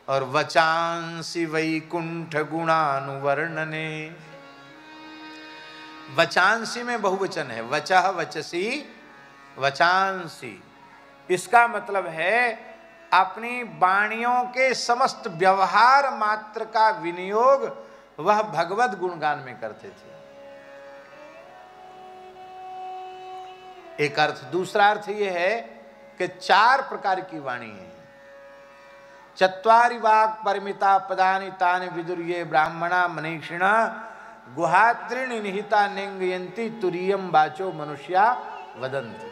और वचांसि वैकुंठ गुणानुवर्णने। वचांसी में बहुवचन है, वचः वचसी वचांसी। इसका मतलब है अपनी वाणियों के समस्त व्यवहार मात्र का विनियोग वह भगवत गुणगान में करते थे। एक अर्थ। दूसरा अर्थ यह है कि 4 प्रकार की वाणी है। चत्वारि वाक् परिमिता पदानि तानि विदुर्ये ब्राह्मणा मनीषिणा गुहात्रीणि निहिता निंगयन्ति तुरीयम वाचो मनुष्या वदन्ति।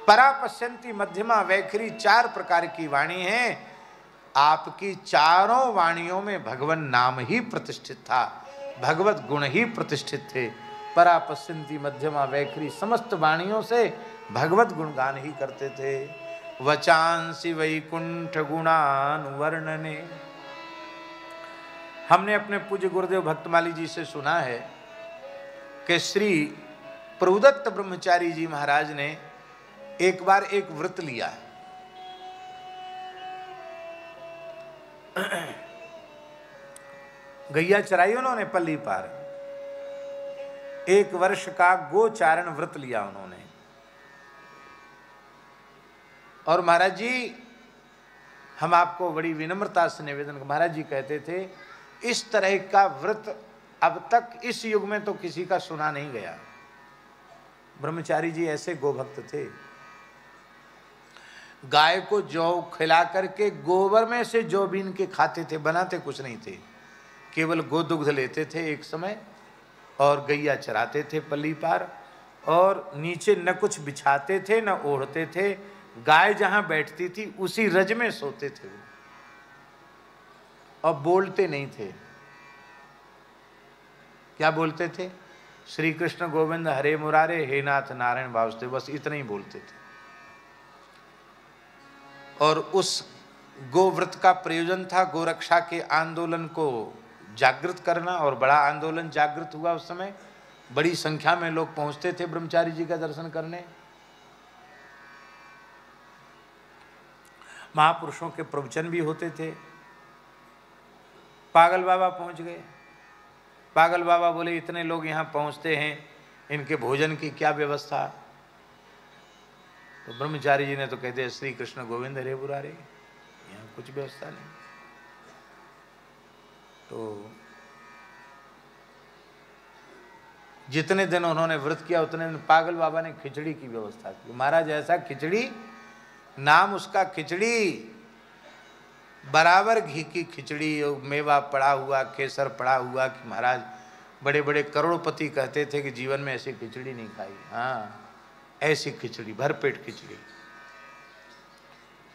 परा पश्यन्ति मध्यमा वैखरी 4 प्रकार की वाणी है। आपकी चारों वाणियों में भगवान नाम ही प्रतिष्ठित था, भगवत गुण ही प्रतिष्ठित थे। परा पश्यन्ति मध्यमा वैखरी समस्त वाणियों से भगवत गुणगान ही करते थे। वचांसि वैकुंठ गुणानुवर्णने। हमने अपने पूज्य गुरुदेव भक्तमाली जी से सुना है कि श्री प्रभुदत्त ब्रह्मचारी जी महाराज ने एक बार एक व्रत लिया। गैया चराई उन्होंने पल्ली पार। 1 वर्ष का गोचारण व्रत लिया उन्होंने। और महाराज जी, हम आपको बड़ी विनम्रता से निवेदन, महाराज जी कहते थे इस तरह का व्रत अब तक इस युग में तो किसी का सुना नहीं गया। ब्रह्मचारी जी ऐसे गोभक्त थे। गाय को जौ खिला करके गोबर में से जौ बीन के खाते थे, बनाते कुछ नहीं थे, केवल गोदुग्ध लेते थे एक समय और गैया चराते थे पल्ली पार, और नीचे न कुछ बिछाते थे न ओढ़ते थे। गाय जहां बैठती थी उसी रज में सोते थे और बोलते नहीं थे। क्या बोलते थे? श्री कृष्ण गोविंद हरे मुरारे, हे नाथ नारायण वासुदेव, बस इतना ही बोलते थे। और उस गोव्रत का प्रयोजन था गोरक्षा के आंदोलन को जागृत करना, और बड़ा आंदोलन जागृत हुआ उस समय। बड़ी संख्या में लोग पहुंचते थे ब्रह्मचारी जी का दर्शन करने। महापुरुषों के प्रवचन भी होते थे। पागल बाबा पहुंच गए। पागल बाबा बोले इतने लोग यहाँ पहुंचते हैं, इनके भोजन की क्या व्यवस्था? तो ब्रह्मचारी जी ने तो कहते श्री कृष्ण गोविंद हरे मुरारे, यहाँ कुछ व्यवस्था नहीं। तो जितने दिन उन्होंने व्रत किया उतने दिन पागल बाबा ने खिचड़ी की व्यवस्था की। महाराज ऐसा खिचड़ी, नाम उसका खिचड़ी, बराबर घी की खिचड़ी, मेवा पड़ा हुआ, केसर पड़ा हुआ, कि महाराज बड़े बड़े करोड़पति कहते थे कि जीवन में ऐसी खिचड़ी नहीं खाई। हाँ, ऐसी खिचड़ी, भरपेट खिचड़ी।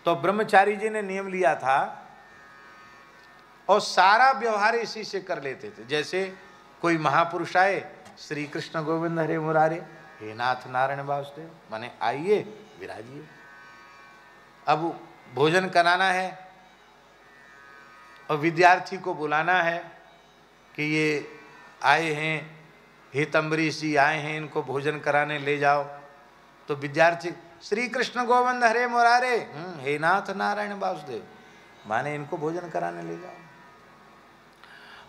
तो ब्रह्मचारी जी ने नियम लिया था और सारा व्यवहार इसी से कर लेते थे। जैसे कोई महापुरुष आए, श्री कृष्ण गोविंद हरे मुरारे, हे नाथ नारायण वासुदेव, माने आइए विराजिए। अब भोजन कराना है और विद्यार्थी को बुलाना है कि ये आए हैं, हे तंबरीश जी आए हैं, इनको भोजन कराने ले जाओ। तो विद्यार्थी श्री कृष्ण गोविंद हरे मुरारे, हे नाथ नारायण वासुदेव, माने इनको भोजन कराने ले जाओ।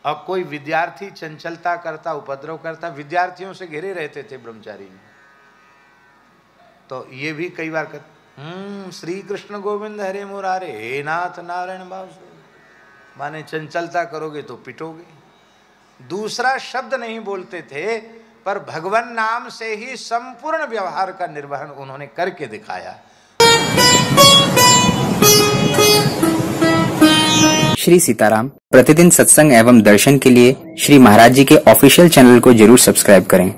अब कोई विद्यार्थी चंचलता करता, उपद्रव करता, विद्यार्थियों से घिरे रहते थे ब्रह्मचारी में। तो ये भी कई बार कहते श्री कृष्ण गोविंद हरे मुरारे, हे नाथ नारायण वासुदेव, माने चंचलता करोगे तो पिटोगे। दूसरा शब्द नहीं बोलते थे, पर भगवान नाम से ही संपूर्ण व्यवहार का निर्वहन उन्होंने करके दिखाया। श्री सीताराम प्रतिदिन सत्संग एवं दर्शन के लिए श्री महाराज जी के ऑफिशियल चैनल को जरूर सब्सक्राइब करें।